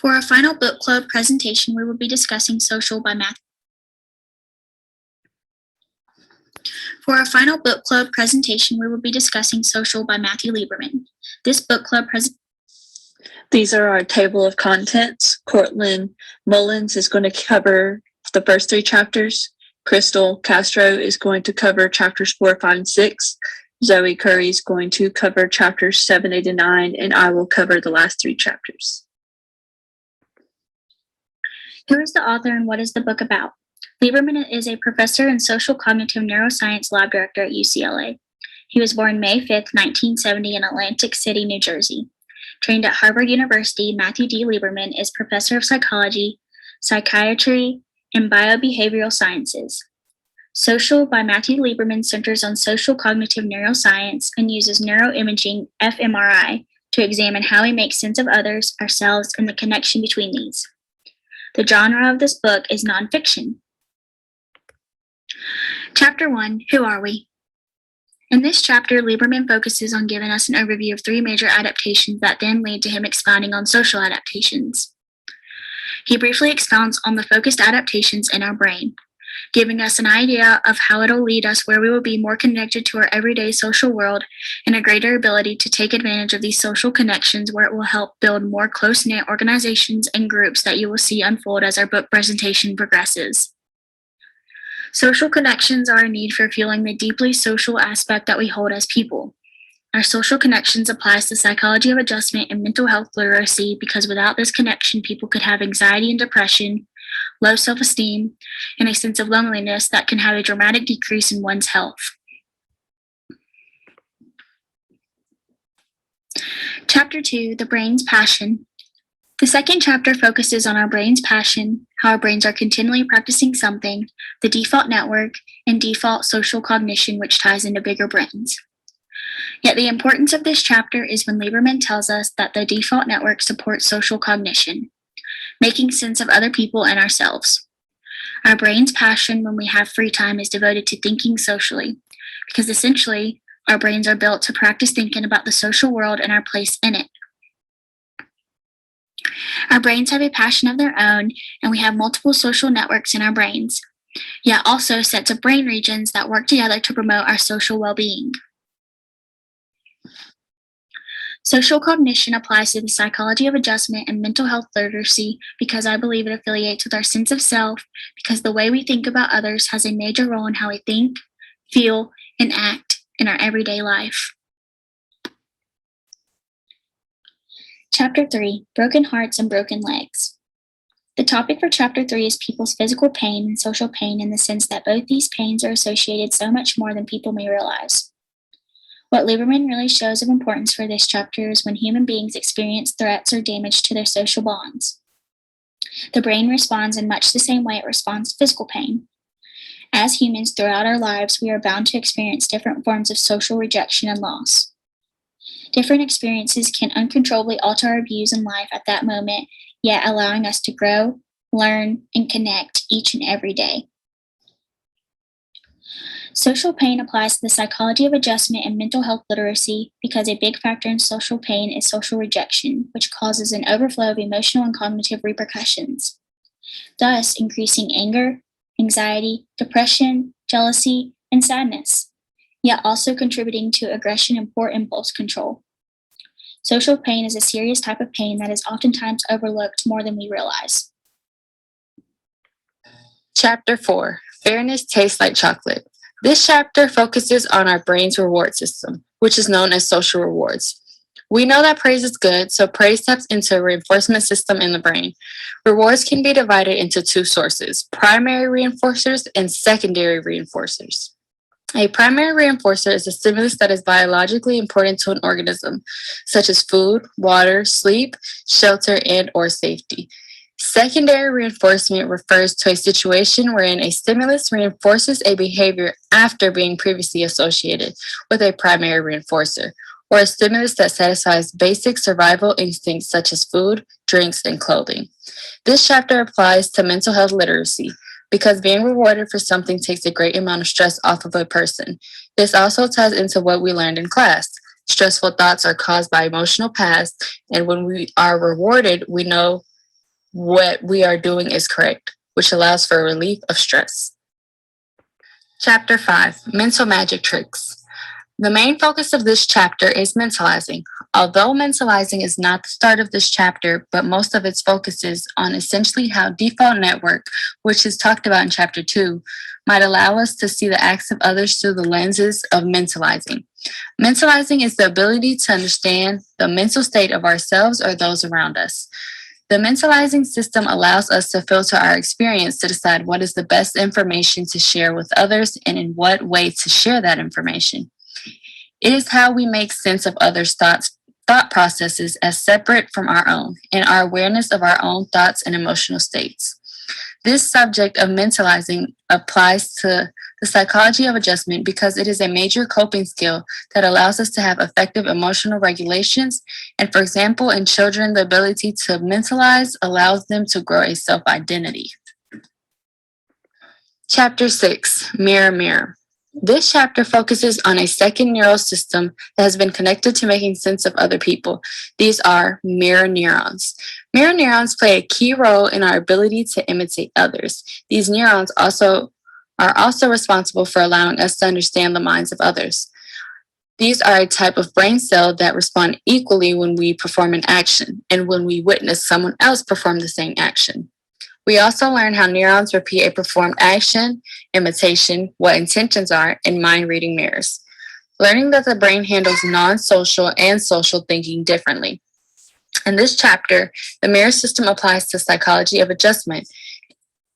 For our final book club presentation, we will be discussing Social by Matthew. This book club These are our table of contents. Cortland Mullins is going to cover the first 3 chapters. Crystal Castro is going to cover chapters 4, 5, and 6. Zoe Curry is going to cover chapters 7, 8, and 9, and I will cover the last 3 chapters. Who is the author and what is the book about? Lieberman is a professor and social cognitive neuroscience lab director at UCLA. He was born May 5, 1970 in Atlantic City, New Jersey. Trained at Harvard University, Matthew D. Lieberman is professor of psychology, psychiatry, and biobehavioral sciences. Social by Matthew Lieberman centers on social cognitive neuroscience and uses neuroimaging fMRI to examine how we make sense of others, ourselves, and the connection between these. The genre of this book is nonfiction. Chapter 1, Who Are We? In this chapter, Lieberman focuses on giving us an overview of 3 major adaptations that then lead to him expounding on social adaptations. He briefly expounds on the focused adaptations in our brain, giving us an idea of how it'll lead us where we will be more connected to our everyday social world and a greater ability to take advantage of these social connections where it will help build more close-knit organizations and groups that you will see unfold as our book presentation progresses. Social connections are a need for fueling the deeply social aspect that we hold as people. Our social connections applies to psychology of adjustment and mental health literacy because without this connection, people could have anxiety and depression, low self-esteem, and a sense of loneliness that can have a dramatic decrease in one's health. Chapter 2, The Brain's Passion. The second chapter focuses on our brain's passion, how our brains are continually practicing something, the default network, and default social cognition, which ties into bigger brains. Yet the importance of this chapter is when Lieberman tells us that the default network supports social cognition, making sense of other people and ourselves. Our brain's passion when we have free time is devoted to thinking socially, because essentially, our brains are built to practice thinking about the social world and our place in it. Our brains have a passion of their own, and we have multiple social networks in our brains, yet also sets of brain regions that work together to promote our social well-being. Social cognition applies to the psychology of adjustment and mental health literacy because I believe it affiliates with our sense of self because the way we think about others has a major role in how we think, feel, and act in our everyday life. Chapter 3, Broken Hearts and Broken Legs. The topic for Chapter 3 is people's physical pain and social pain in the sense that both these pains are associated so much more than people may realize. What Lieberman really shows of importance for this chapter is when human beings experience threats or damage to their social bonds. The brain responds in much the same way it responds to physical pain. As humans throughout our lives, we are bound to experience different forms of social rejection and loss. Different experiences can uncontrollably alter our views in life at that moment, yet allowing us to grow, learn, and connect each and every day. Social pain applies to the psychology of adjustment and mental health literacy because a big factor in social pain is social rejection, which causes an overflow of emotional and cognitive repercussions, thus increasing anger, anxiety, depression, jealousy, and sadness, yet also contributing to aggression and poor impulse control. Social pain is a serious type of pain that is oftentimes overlooked more than we realize. Chapter 4, Fairness Tastes Like Chocolate. This chapter focuses on our brain's reward system, which is known as social rewards. We know that praise is good, so praise taps into a reinforcement system in the brain. Rewards can be divided into 2 sources, primary reinforcers and secondary reinforcers. A primary reinforcer is a stimulus that is biologically important to an organism, such as food, water, sleep, shelter, and/or safety. Secondary reinforcement refers to a situation wherein a stimulus reinforces a behavior after being previously associated with a primary reinforcer, or a stimulus that satisfies basic survival instincts such as food, drinks, and clothing. This chapter applies to mental health literacy because being rewarded for something takes a great amount of stress off of a person. This also ties into what we learned in class. Stressful thoughts are caused by emotional past, and when we are rewarded, we know what we are doing is correct, which allows for a relief of stress. Chapter 5, Mental Magic Tricks. The main focus of this chapter is mentalizing. Although mentalizing is not the start of this chapter, but most of its focus is on essentially how default network, which is talked about in chapter 2, might allow us to see the acts of others through the lenses of mentalizing. Mentalizing is the ability to understand the mental state of ourselves or those around us. The mentalizing system allows us to filter our experience to decide what is the best information to share with others and in what way to share that information. It is how we make sense of others' thought processes as separate from our own, and our awareness of our own thoughts and emotional states. This subject of mentalizing applies to the psychology of adjustment because it is a major coping skill that allows us to have effective emotional regulations. And for example, in children, the ability to mentalize allows them to grow a self-identity. Chapter 6, Mirror Mirror. This chapter focuses on a second neural system that has been connected to making sense of other people. These are mirror neurons. Mirror neurons play a key role in our ability to imitate others. These neurons are also responsible for allowing us to understand the minds of others. These are a type of brain cell that respond equally when we perform an action and when we witness someone else perform the same action. We also learn how neurons repeat a performed action, imitation, what intentions are, and mind reading mirrors. Learning that the brain handles non-social and social thinking differently. In this chapter, the mirror system applies to psychology of adjustment.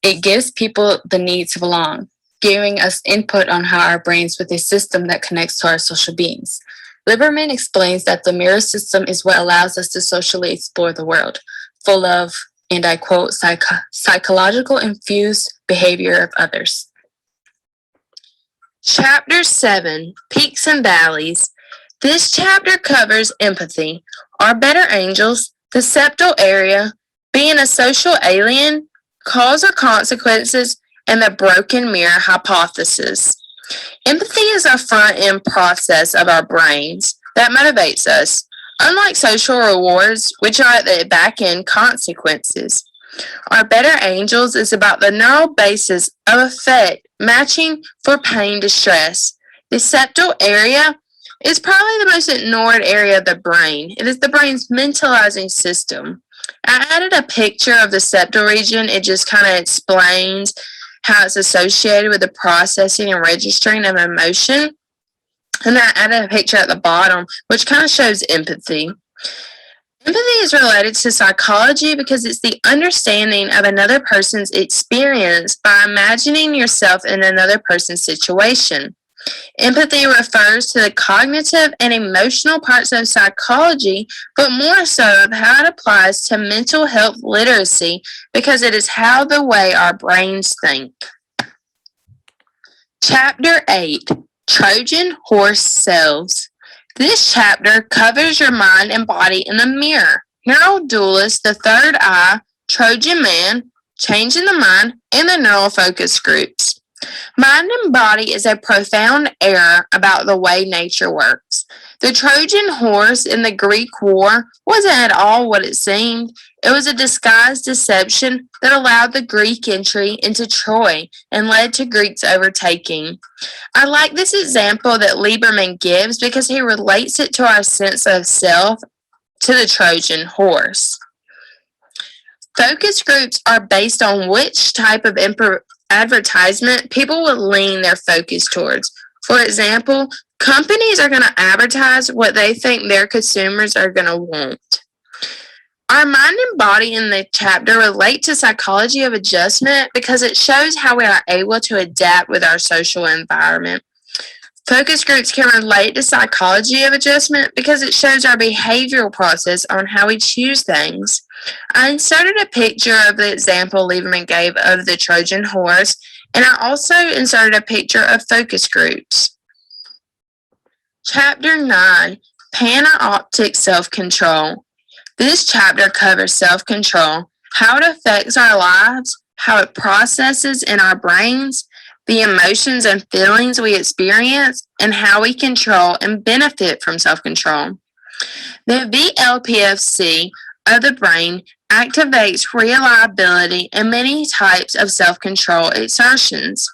It gives people the need to belong, giving us input on how our brains with a system that connects to our social beings. Lieberman explains that the mirror system is what allows us to socially explore the world, full of, and I quote, psychological infused behavior of others. Chapter 7, Peaks and Valleys. This chapter covers empathy, our better angels, the septal area, being a social alien, cause or consequences, and the broken mirror hypothesis. Empathy is a front-end process of our brains that motivates us, unlike social rewards, which are at the back-end consequences. Our better angels is about the neural basis of affect matching for pain distress. The septal area is probably the most ignored area of the brain. It is the brain's mentalizing system. I added a picture of the septal region. It just kind of explains how it's associated with the processing and registering of emotion. And I added a picture at the bottom, which kind of shows empathy. Empathy is related to psychology because it's the understanding of another person's experience by imagining yourself in another person's situation. Empathy refers to the cognitive and emotional parts of psychology, but more so of how it applies to mental health literacy because it is how the way our brains think. Chapter 8, Trojan Horse Selves. This chapter covers your mind and body in the mirror, neural dualist, the third eye, Trojan man, changing the mind, and the neural focus groups. Mind and body is a profound error about the way nature works. The Trojan horse in the Greek war wasn't at all what it seemed. It was a disguised deception that allowed the Greek entry into Troy and led to Greeks overtaking. I like this example that Lieberman gives because he relates it to our sense of self to the Trojan horse. Focus groups are based on which type of advertisement people will lean their focus towards. For example, companies are going to advertise what they think their consumers are going to want. Our mind and body in the chapter relate to psychology of adjustment because it shows how we are able to adapt with our social environment. Focus groups can relate to psychology of adjustment because it shows our behavioral process on how we choose things. I inserted a picture of the example Lieberman gave of the Trojan horse, and I also inserted a picture of focus groups. Chapter 9, Panoptic Self-Control. This chapter covers self-control, how it affects our lives, how it processes in our brains, the emotions and feelings we experience, and how we control and benefit from self-control. The VLPFC of the brain activates reliability and many types of self-control exertions.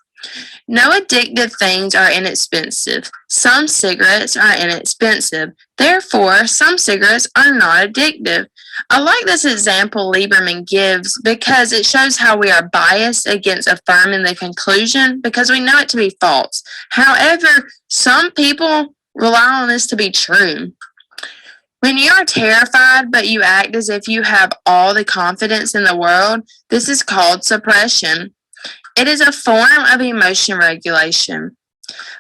No addictive things are inexpensive. Some cigarettes are inexpensive. Therefore, some cigarettes are not addictive. I like this example Lieberman gives because it shows how we are biased against affirming the conclusion because we know it to be false. However, some people rely on this to be true. When you are terrified but you act as if you have all the confidence in the world, this is called suppression. It is a form of emotion regulation.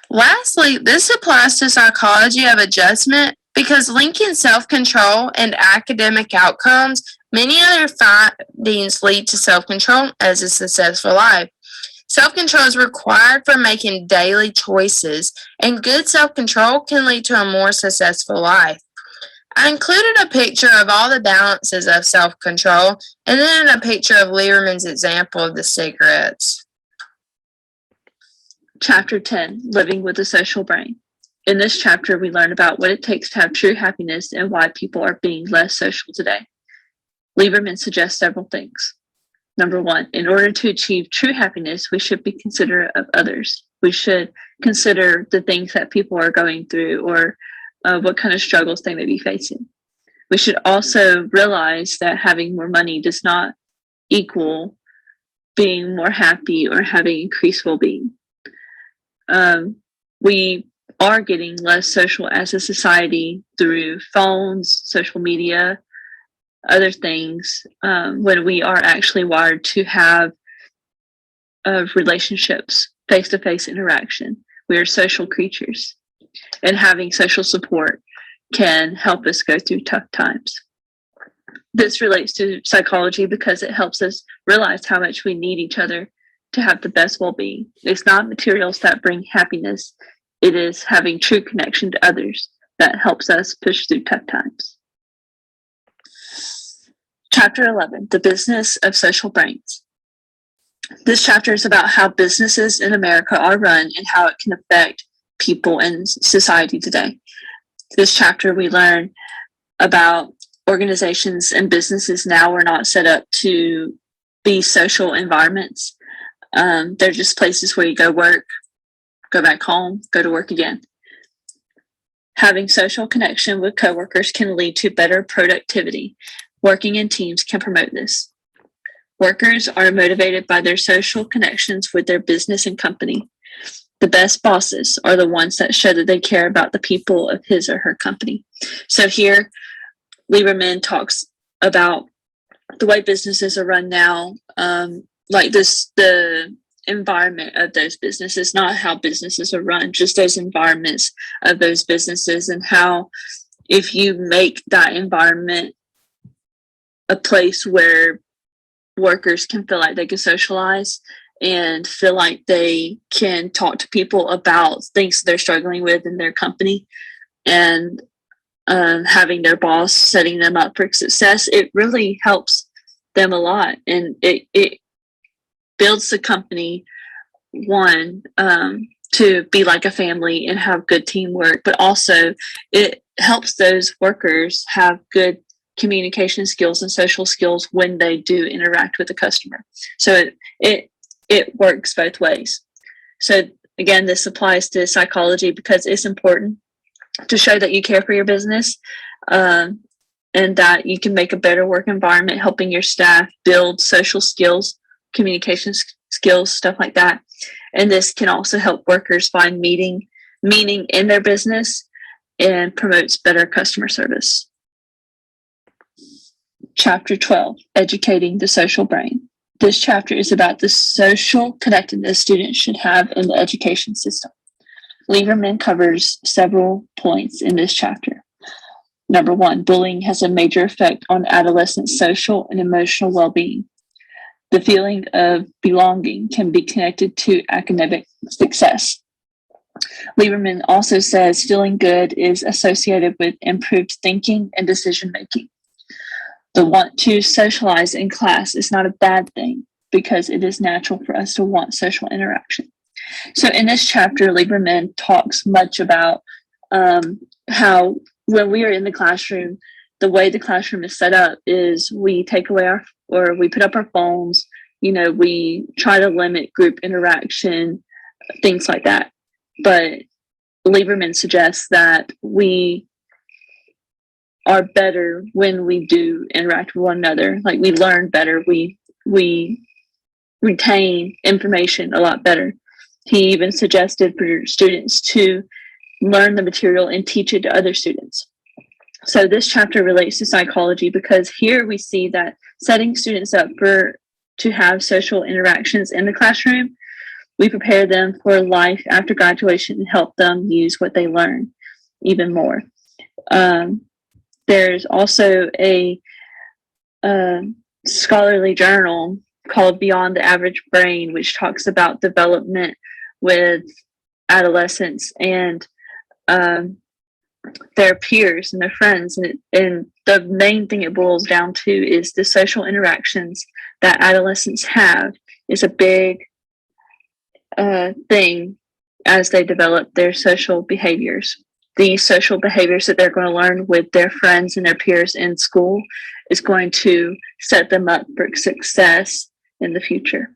Lastly, this applies to psychology of adjustment because linking self-control and academic outcomes, many other findings lead to self-control as a successful life. Self-control is required for making daily choices, and good self-control can lead to a more successful life. I included a picture of all the balances of self-control and then a picture of Lieberman's example of the cigarettes. Chapter 10, Living with a Social Brain. In this chapter, we learn about what it takes to have true happiness and why people are being less social today. Lieberman suggests several things. Number one, in order to achieve true happiness, we should be considerate of others. We should consider the things that people are going through or what kind of struggles they may be facing. We should also realize that having more money does not equal being more happy or having increased well-being. We are getting less social as a society through phones, social media, other things, when we are actually wired to have relationships, face-to-face interaction. We are social creatures, and having social support can help us go through tough times. This relates to psychology because it helps us realize how much we need each other to have the best well-being. It's not materials that bring happiness. It is having true connection to others that helps us push through tough times. Chapter 11, The Business of Social Brains. This chapter is about how businesses in America are run and how it can affect people in society today. This chapter we learn about organizations and businesses now are not set up to be social environments. They're just places where you go work, go back home, go to work again. Having social connection with coworkers can lead to better productivity. Working in teams can promote this. Workers are motivated by their social connections with their business and company. The best bosses are the ones that show that they care about the people of his or her company. So here, Lieberman talks about the way businesses are run now, like this, the environment of those businesses, not how businesses are run, just those environments of those businesses, and how if you make that environment a place where workers can feel like they can socialize and feel like they can talk to people about things they're struggling with in their company, and having their boss setting them up for success, it really helps them a lot. And it builds the company, one, to be like a family and have good teamwork, but also it helps those workers have good communication skills and social skills when they do interact with the customer. So it works both ways. So again, this applies to psychology because it's important to show that you care for your business, and that you can make a better work environment, helping your staff build social skills, communication skills, stuff like that. And this can also help workers find meaning in their business and promotes better customer service. Chapter 12, Educating the Social Brain. This chapter is about the social connectedness students should have in the education system. Lieberman covers several points in this chapter. Number one, bullying has a major effect on adolescents' social and emotional well-being. The feeling of belonging can be connected to academic success. Lieberman also says feeling good is associated with improved thinking and decision-making. The want to socialize in class is not a bad thing because it is natural for us to want social interaction. So in this chapter, Lieberman talks much about how when we are in the classroom, the way the classroom is set up is we take away we put up our phones, we try to limit group interaction, things like that. But Lieberman suggests that we are better when we do interact with one another. Like, we learn better, we retain information a lot better. He even suggested for students to learn the material and teach it to other students. So this chapter relates to psychology because here we see that setting students up to have social interactions in the classroom, we prepare them for life after graduation and help them use what they learn even more. There's also a scholarly journal called Beyond the Average Brain, which talks about development with adolescents and their peers and their friends. And the main thing it boils down to is the social interactions that adolescents have is a big thing as they develop their social behaviors. The social behaviors that they're going to learn with their friends and their peers in school is going to set them up for success in the future.